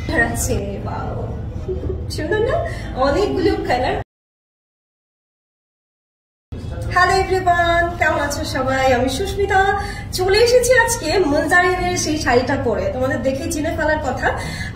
আছে বাও, সুন্দর না? অনেকগুলো কালার। হ্যালো এভরিওয়ান, কেমন আছো সবাই? আমি সুস্মিতা চলে এসেছি আজকে মুলজারিনের সেই শাড়িটা পরে। তোমাদের দেখে চিনে ফেলার কথা,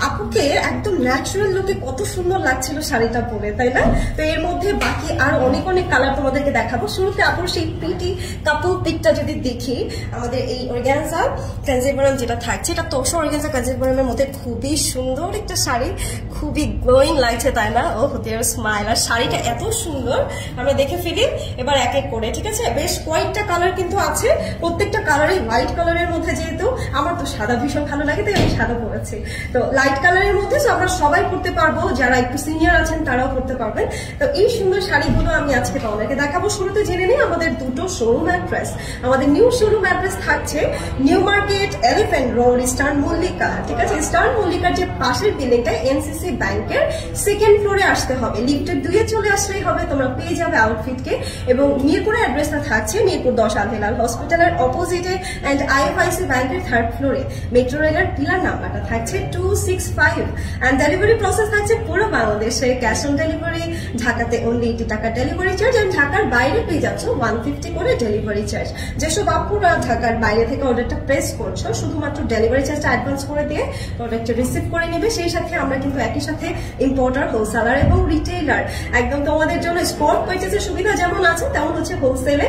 আপুকে একদম ন্যাচারাল লুকে কত সুন্দর লাগছিল শাড়িটা পরে, তাই না? তো এর মধ্যে বাকি আর অনেক অনেক কালার তোমাদেরকে দেখাবো। শুরুতে আপুর সেই প্রিটি কাপল পিকটা যদি দেখি, আমাদের এই অর্গানজা কাঞ্জিভারাম যেটা থাকছে, এটা তোষা অর্গানজা কাঞ্জিভারামের মধ্যে খুবই সুন্দর একটা শাড়ি, খুবই গ্লোয়িং লাগছে, তাই না? ও দেয়ার স্মাইল। আর শাড়িটা এত সুন্দর, আমরা দেখে ফেলি এবার এক এক করে, ঠিক আছে? বেশ কয়েকটা কালার কিন্তু আছে, প্রত্যেকটা কালারই লাইট কালারের মধ্যে। যেহেতু আমার তো সাদা ভীষণ ভালো লাগে, তাই আমি সাদা পরেছি। তো লাইট কালারের মধ্যে আমরা সবাই পড়তে পারবো, যারা একটু সিনিয়র আছেন তারাও পড়তে পারবেন। তো এই সুন্দর শাড়িগুলো আমি আজকে তোমাদেরকে দেখাবো। শুরুতে জেনে নিই আমাদের দুটো শোরুম অ্যাড্রেস। আমাদের নিউ শোরুম অ্যাড্রেস থাকছে new market, elephant road, eastern Mallika, ঠিক আছে? ইস্টার্ন মল্লিকার যে পাশের বিল্ডিংটা এনসিসি ব্যাংকের সেকেন্ড ফ্লোরে আসতে হবে। লিফটের 2 এ চলে আসলেই হবে, তোমরা পেয়ে যাবে আউটফিটকে। এবং মিরপুরের অ্যাড্রেসটা থাকছে মিরপুর 10 আলহেলাল হসপিটালের অপোজিটে অ্যান্ড আইএফআইসি ব্যাংকের 3rd ফ্লোরে। মেট্রো রেলের পিলার নাম্বারটা থাকছে 265 অ্যান্ড ডেলিভারি প্রসেস থাকছে পুরো বাংলাদেশে। ক্যাশ অন ডেলিভারি, ঢাকাতে অনলি 80 টাকা ডেলিভারি চার্জ, আর ঢাকার বাইরে পেয়ে যাচ্ছ 150 করে ডেলিভারি চার্জ। যেসব আপুরা ঢাকার বাইরে থেকে অর্ডারটা প্লেস করছো, শুধুমাত্র ডেলিভারি চার্জটা অ্যাডভান্স করে দিয়ে প্রোডাক্টটা রিসিভ করে নেবে। সেই সাথে আমরা কিন্তু একই সাথে ইম্পোর্টার, হোলসেলার এবং রিটেইলার, একদম তোমাদের জন্য স্পট পারচেজের সুবিধা যেমন আছে তেমন হচ্ছে হোলসেলে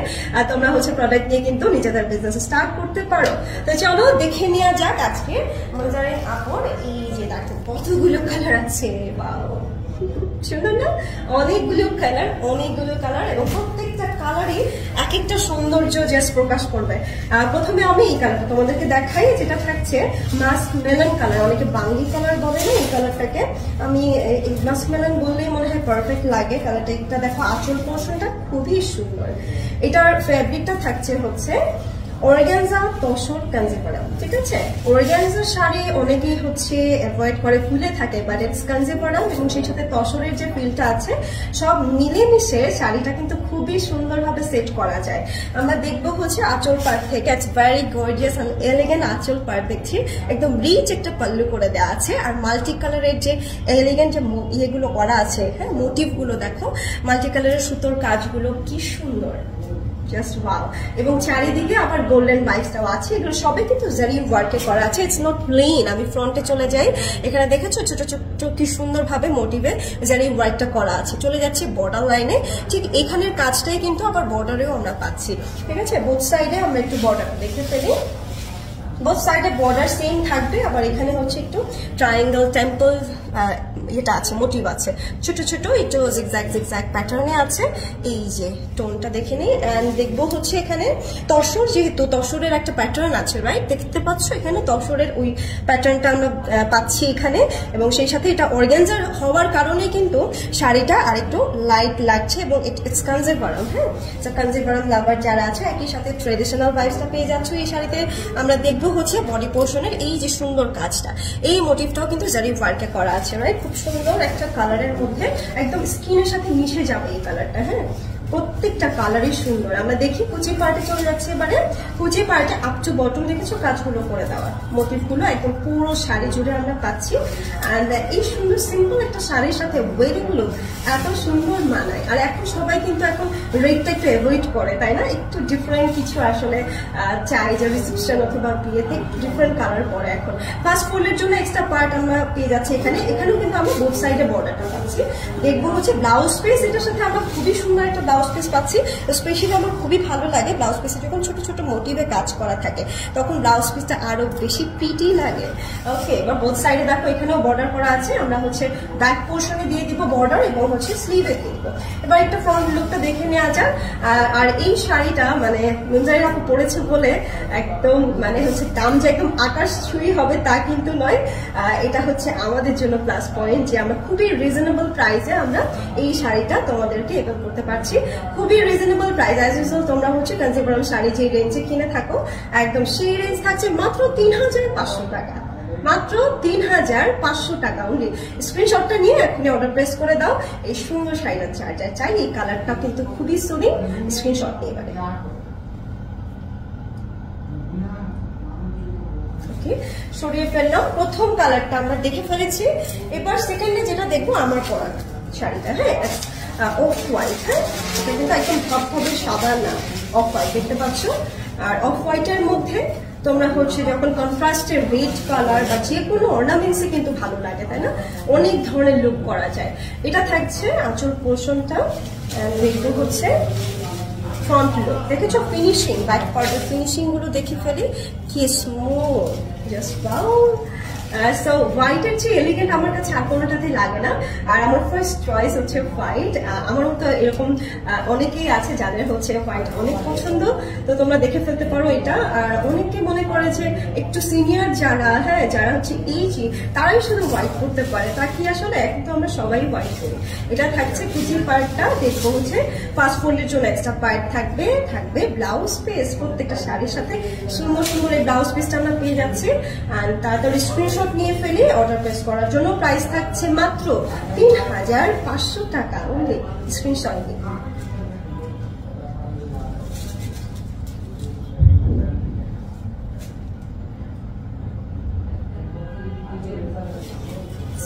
তোমরা হচ্ছে প্রোডাক্ট নিয়ে কিন্তু নিজেদের বিজনেস স্টার্ট করতে পারো। তো চলো দেখে নেওয়া যাক আজকে মুলজারিন আপুর এই যে দেখো কতগুলো কালার আছে, বাও সুন্দর না? অনেকগুলো কালার এবং প্রত্যেকটা কালারই এক একটা সৌন্দর্য জাস্ট প্রকাশ করবে। প্রথমে আমি এই কালারটা তোমাদেরকে দেখাই, যেটা থাকছে মাস্ক মেলান কালার। অনেকে বাঙ্গি কালার বলে না এই কালারটাকে, আমি মাস্ক মেলান বললেই মনে হয় পারফেক্ট লাগে কালারটা। এটা দেখো আঁচল পোর্শনটা খুবই সুন্দর। এটার ফেব্রিকটা থাকছে হচ্ছে অর্গানজা তসর কাঞ্জিভারাম, ঠিক আছে? অর্গানজা শাড়ি অনেকেই হচ্ছে অ্যাভয়েড করে, ফুলে থাকে, বাট ইটস কাঞ্জিভারাম এবং সেই সাথে তসরের যে ফিলটা আছে সব মিলেমিশে শাড়িটা কিন্তু খুবই সুন্দরভাবে সেট করা যায়। আমরা দেখবো হচ্ছে আঁচল পার্ট থেকে, it's very gorgeous and elegant আঁচল পার্ট দেখছি, একদম রিচ একটা পাল্লু করে দেওয়া আছে। আর মাল্টি কালারের যে এলিগেন্ট যে ইয়েগুলো করা আছে, হ্যাঁ মোটিভ গুলো দেখো, মাল্টি কালারের সুতোর কাজগুলো কি সুন্দর, জাস্ট ওয়াও। এবং চারিদিকে আবার গোল্ডেন বাইসটাও আছে, এগুলো সবই কিন্তু জারি ওয়ার্কে করা আছে, ইটস নট প্লেন। আমি ফ্রন্টে চলে যাই, এখানে দেখেছো ছোট ছোট কি সুন্দরভাবে মোটিভে জারি ওয়ার্কটা করা আছে। চলে যাচ্ছে বর্ডার লাইনে, ঠিক এখানের কাজটাই কিন্তু আবার বর্ডারেও আমরা পাচ্ছি, ঠিক আছে? বোথ সাইডে আমরা একটু বর্ডার দেখে ফেলি, বোথ সাইডে বর্ডার সেম থাকবে। আবার এখানে হচ্ছে একটু ট্রায়াঙ্গেল টেম্পল এটা আছে, মোটিভ আছে, ছোট ছোট একটু জিগজ্যাগ প্যাটার্নে আছে। এই যে টোনটা দেখে নিই এন্ড দেখবো হচ্ছে এখানে তসর, যেহেতু তসরের একটা প্যাটার্ন আছে, রাইট? দেখতে পাচ্ছ এখানে তসরের ওই প্যাটার্নটা আমরা পাচ্ছি এখানে। এবং সেই সাথে এটা অর্গানজার হওয়ার কারণে কিন্তু শাড়িটা আরেকটু লাইট লাগছে এবং ইটস কাঞ্জিভারাম, হ্যাঁ? কাঞ্জিভারাম লাভার যারা আছে একই সাথে ট্রেডিশনাল ভাইবসটা পেয়ে যাচ্ছ এই শাড়িতে। আমরা দেখবো হচ্ছে বডি পোর্শনের এই যে সুন্দর কাজটা, এই মোটিভটাও কিন্তু জারি ওয়ার্কে করা আছে, রাইট? খুব সুন্দর একটা কালারের মধ্যে, একদম স্কিনের সাথে মিশে যাবে এই কালারটা, হ্যাঁ? প্রত্যেকটা কালারই সুন্দর। আমরা দেখি কুচি পার্টে চলে যাচ্ছে, এবারে কুচি পার্টে আপ টু বটম দেখেছো কাজগুলো করে দেওয়া, মোটিভগুলো একদম পুরো শাড়ি জুড়ে আমরা পাচ্ছি। অ্যান্ড এই সুন্দর সিম্পল একটা শাড়ির সাথে ওয়েডিং লুক এত সুন্দর মানায়। আর এখন সবাই কিন্তু এখন রেডটা একটু অ্যাভয়েড করে, তাই না? একটু ডিফারেন্ট কিছু আসলে চাই, যে রিসেপশন অথবা বিয়েতে একটু ডিফারেন্ট কালার পরে। এখন ফার্স্ট ফুলের জন্য এক্সট্রা পার্ট আমরা পেয়ে যাচ্ছি এখানে। এখানেও কিন্তু আমরা বোথ সাইডে বর্ডারটা পাচ্ছি। দেখবো হচ্ছে ব্লাউজ পিস, এটার সাথে আমরা খুবই সুন্দর একটা ব্লাউজ পিস পাচ্ছি। স্পেশালি আমার খুবই ভালো লাগে ব্লাউজ পিসে যখন ছোট ছোট মোটিভে কাজ করা থাকে, তখন ব্লাউজ পিসটা আরো বেশি প্রিটি লাগে। ওকে, এবার বোথ সাইডে দেখো এখানেও বর্ডার করা আছে, আমরা হচ্ছে ব্যাক পোর্শনে দিয়ে দিব বর্ডার এবং হচ্ছে স্লিভে দিয়ে দিব। এবার একটা ফ্রন্ট লুকটা দেখে নেওয়া যাক। আর এই শাড়িটা মানে মুলজারিন আপু পরেছে বলে একদম মানে হচ্ছে দাম যে একদম আকাশ ছুঁই হবে তা কিন্তু নয়। এটা হচ্ছে আমাদের জন্য প্লাস পয়েন্ট যে আমরা খুবই রিজনেবল প্রাইসে আমরা এই শাড়িটা তোমাদেরকে এবার করতে পারছি। খুবই রিজনেবল প্রাইস। অ্যাজ ইউজুয়াল তোমরা হচ্ছে কাঞ্জিভারাম শাড়ি যে রেঞ্জে কিনে থাকো একদম সেই রেঞ্জ থাকছে মাত্র ৩৫০০ টাকা, মাত্র ৩৫০০ টাকা অনলি। স্ক্রিনশটটা নিয়ে এখনই অর্ডার প্লেস করে দাও। এই সুন্দর শাড়িটা চার্জার চাই, এই কালারটা কিন্তু খুবই সুন্দর। স্ক্রিনশট নিয়ে এবারে ওকে, সরিয়ে ফেললাম। প্রথম কালারটা আমরা দেখে ফেলেছি, এবার সেকেন্ডে যেটা দেখবো আমার পরা শাড়িটা। হ্যাঁ, অফ হোয়াইট। হ্যাঁ, এটা কিন্তু একদম ধবধবে সাদা না, অফ হোয়াইট দেখতে পাচ্ছ। আর অফ হোয়াইটের মধ্যে তোমরা হচ্ছে যখন কন্ট্রাস্টের রেড কালার বা যে কোনো অর্নামেন্টসে কিন্তু ভালো লাগে, তাই না? অনেক ধরনের লুক করা যায়। এটা থাকছে আঁচল পোর্শনটা, দেখবো হচ্ছে ফ্রন্ট লুক। দেখেছো ফিনিশিং, ব্যাক পার্টের ফিনিশিং গুলো দেখে ফেলি, কি স্মুথ, জাস্ট ওয়াও। সো হোয়াইটের যে এলিগেন্ট আমার কাছে আর কোনোটাতেই লাগে না। আর আমার ফার্স্ট চয়েস হচ্ছে হোয়াইট। আমার মতো এরকম অনেকেই আছে যাদের হচ্ছে হোয়াইট অনেক পছন্দ, তো তোমরা দেখে ফেলতে পারো এটা। আর অনেকে মনে করে যে একটু সিনিয়র যারা, হ্যাঁ যারা হচ্ছে এইজি, তারাই শুধু হোয়াইট করতে পারে, তা কি আসলে? এখন তো আমরা সবাই হোয়াইট করি। এটা থাকছে কুচির পার্টটা, দেখবো হচ্ছে ফার্স্ট ফোল্ডের জন্য এক্সট্রা পার্ট থাকবে, থাকবে ব্লাউজ পিস। প্রত্যেকটা শাড়ির সাথে সুন্দর সুন্দর এই ব্লাউজ পিসটা আমরা পেয়ে যাচ্ছি। আর তাড়াতাড়ি স্ক্রিনশট নিয়ে ফেলে অর্ডার প্লেস করার জন্য। প্রাইস থাকছে মাত্র 3500 টাকা অনলি। স্ক্রিনশট নিয়ে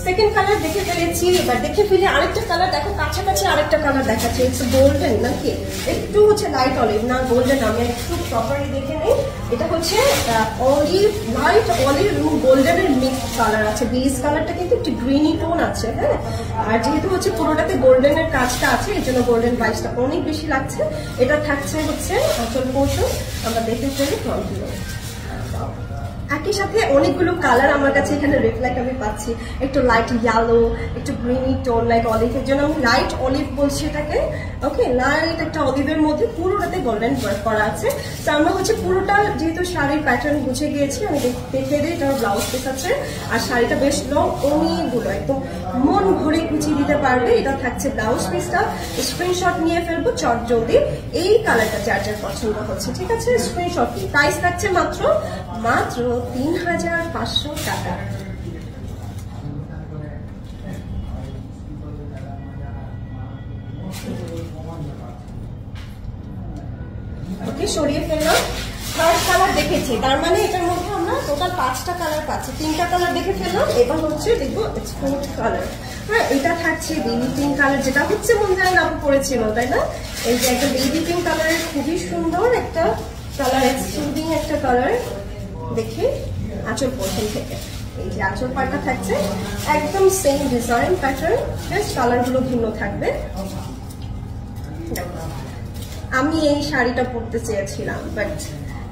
সেকেন্ড কালার দেখে ফেলেছি, এবার দেখে ফেলে আরেকটা কালার দেখো, কাছাকাছি আরেকটা কালার দেখাচ্ছে। ইটস গোল্ডেন নাকি একটু হচ্ছে লাইট অলিভ, না গোল্ডেন, আমি একটু প্রপারলি দেখে নেই। এটা হচ্ছে অলিভ, লাইট অলিভ এবং গোল্ডেনের মিক্স কালার আছে। বেস কালারটা কিন্তু একটু গ্রিনি টোন আছে। হ্যাঁ, আর যেহেতু হচ্ছে পুরোটাতে গোল্ডেনের কাজটা আছে, এর জন্য গোল্ডেন প্রাইসটা অনেক বেশি লাগছে। এটা থাকছে হচ্ছে আঁচল পোর্শন, আমরা দেখে ফেলি ফ্রন্ট লুক। একই সাথে অনেকগুলো কালার আমার কাছে এখানে রিফ্লেক্ট আমি পাচ্ছি, একটু লাইট ইয়েলো, একটু গ্রিনি টোন লাইক অলিভ, এর জন্য আমি লাইট অলিভ বলছি এটাকে। ওকে, লাইট একটা অলিভের মধ্যে পুরোটাতে গোল্ডেন ওয়ার্ক করা আছে। তো আমরা হচ্ছে পুরোটা যেহেতু শাড়ির প্যাটার্ন বুঝে গিয়েছি, আমি দেখে দিই এটার ব্লাউজ পিস আছে। আর শাড়িটা বেশ লং, অনেকগুলো একদম মন ভরে কুচিয়ে দিতে পারবে। এটা থাকছে ব্লাউজ পিসটা। স্ক্রিনশট নিয়ে ফেলবো চট জলদি। এই কালারটা যার যার পছন্দ হচ্ছে, ঠিক আছে, স্ক্রিনশট নিই। প্রাইস থাকছে মাত্র 3500 টাকা। ওকে, সরিয়ে ফেললাম। থার্ড কালার দেখেছি, তার মানে এটার মধ্যে আমরা টোটাল 5টা কালার পাচ্ছি। 3টা কালার দেখে ফেললাম, এবার হচ্ছে দেখবো ফোর্থ কালার। হ্যাঁ, এটা থাকছে বেবি পিঙ্ক কালার, যেটা হচ্ছে মঞ্জারি আপু পড়েছিল, তাই না? এই যে একটা বেবি পিঙ্ক কালারের খুবই সুন্দর একটা কালার, এক্সক্লুডিং একটা কালার। দেখি আঁচল পোর্শন থেকে, এই যে আঁচল পাটটা থাকছে একদম same design pattern, just colour গুলো ভিন্ন থাকবে। আমি এই শাড়িটা পরতে চেয়েছিলাম, বাট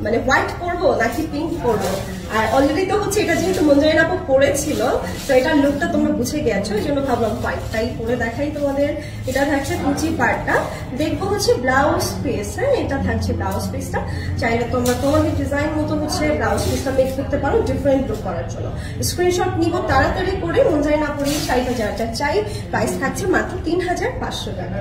মানে হোয়াইট পরবো নাকি পিঙ্ক পরবো। আর অলরেডি তো হচ্ছে এটা যেহেতু মঞ্জারিন আপু পরেছিল, তো এটার লুকটা তোমরা বুঝে গেছো, এই জন্য ভাবলাম হোয়াইটটাই পরে দেখাই তোমাদের। এটা থাকছে কুচি পার্টটা, দেখবো হচ্ছে ব্লাউজ পিস। হ্যাঁ, এটা থাকছে ব্লাউজ পিসটা। চাইলে তোমরা তোমাদের ডিজাইন মতো হচ্ছে ব্লাউজ পিসটা মেক করতে পারো ডিফারেন্ট লুক করার জন্য। স্ক্রিনশট নিব তাড়াতাড়ি করে। মঞ্জারিন আপুর এই শাড়িটা যার যার চাই, প্রাইস থাকছে মাত্র 3500 টাকা।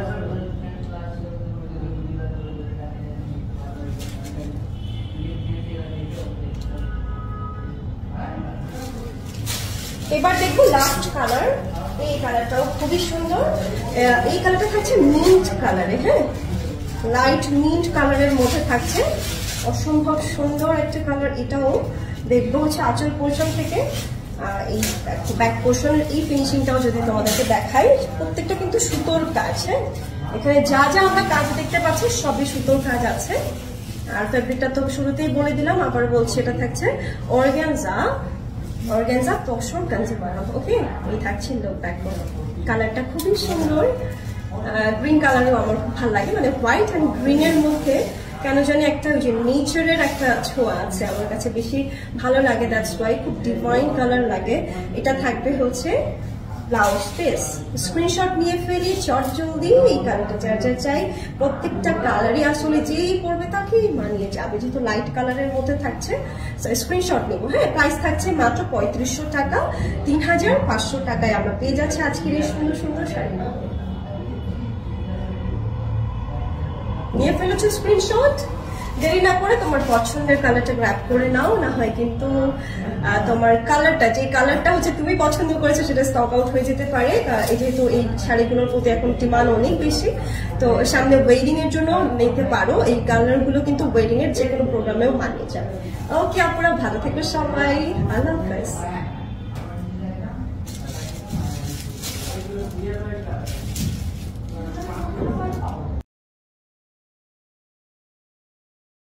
এবার দেখবো লাস্ট কালার। এই কালারটাও খুবই সুন্দর। এই কালারটা থাকছে মিন্ট কালারে। হ্যাঁ, লাইট মিন্ট কালারের মধ্যে থাকছে, অসম্ভব সুন্দর একটা কালার। এটাও দেখবো হচ্ছে আঁচল পোর্শন থেকে। এই ব্যাক পোর্শনের এই ফিনিশিংটাও যদি তোমাদেরকে দেখাই, প্রত্যেকটা কিন্তু সুতোর কাজ। হ্যাঁ, এখানে যা যা আমরা কাজ দেখতে পাচ্ছি সবই সুতোর কাজ আছে। আর ফেব্রিকটা তো শুরুতেই বলে দিলাম, আবার বলছি, এটা থাকছে অর্গানজা তসর গাঞ্জি বানাবো। ওকে, এই থাকছে লুক। দেখো কালারটা খুবই সুন্দর, গ্রিন কালারও আমার খুব ভালো লাগে। মানে হোয়াইট অ্যান্ড গ্রিনের মধ্যে কেন জানি একটা যে নেচারের একটা ছোঁয়া আছে, আমার কাছে বেশি ভালো লাগে। দ্যাটস ওয়াই খুব ডিভাইন কালার লাগে। এটা থাকবে হচ্ছে ব্লাউজ পিস। স্ক্রিনশট নিয়ে ফেলি চট জলদি। এই কালারটা যার যার চাই, প্রত্যেকটা কালারই আসলে যেই পরবে তাকেই মানিয়ে যাবে, যেহেতু লাইট কালারের মধ্যে থাকছে। স্ক্রিনশট নেব। হ্যাঁ, প্রাইস থাকছে মাত্র 3500 টাকা। 3500 টাকায় আমরা পেয়ে যাচ্ছি আজকের এই সুন্দর সুন্দর শাড়ি। নিয়ে ফেলেছো স্ক্রিনশট, দেরি না করে তোমার পছন্দের কালারটা গ্র্যাব করে নাও, না হয় কিন্তু তোমার কালারটা, যে কালারটা হচ্ছে তুমি পছন্দ করেছো সেটা স্টক আউট হয়ে যেতে পারে। যেহেতু এই শাড়িগুলোর প্রতি এখন ডিমান্ড অনেক বেশি, তো সামনে ওয়েডিং এর জন্য নিতে পারো। এই কালার গুলো কিন্তু ওয়েডিং এর যে কোনো প্রোগ্রামেও মানিয়ে যাবে। ওকে আপুরা, ভালো থেকো সবাই, আল্লাহ হাফেজ।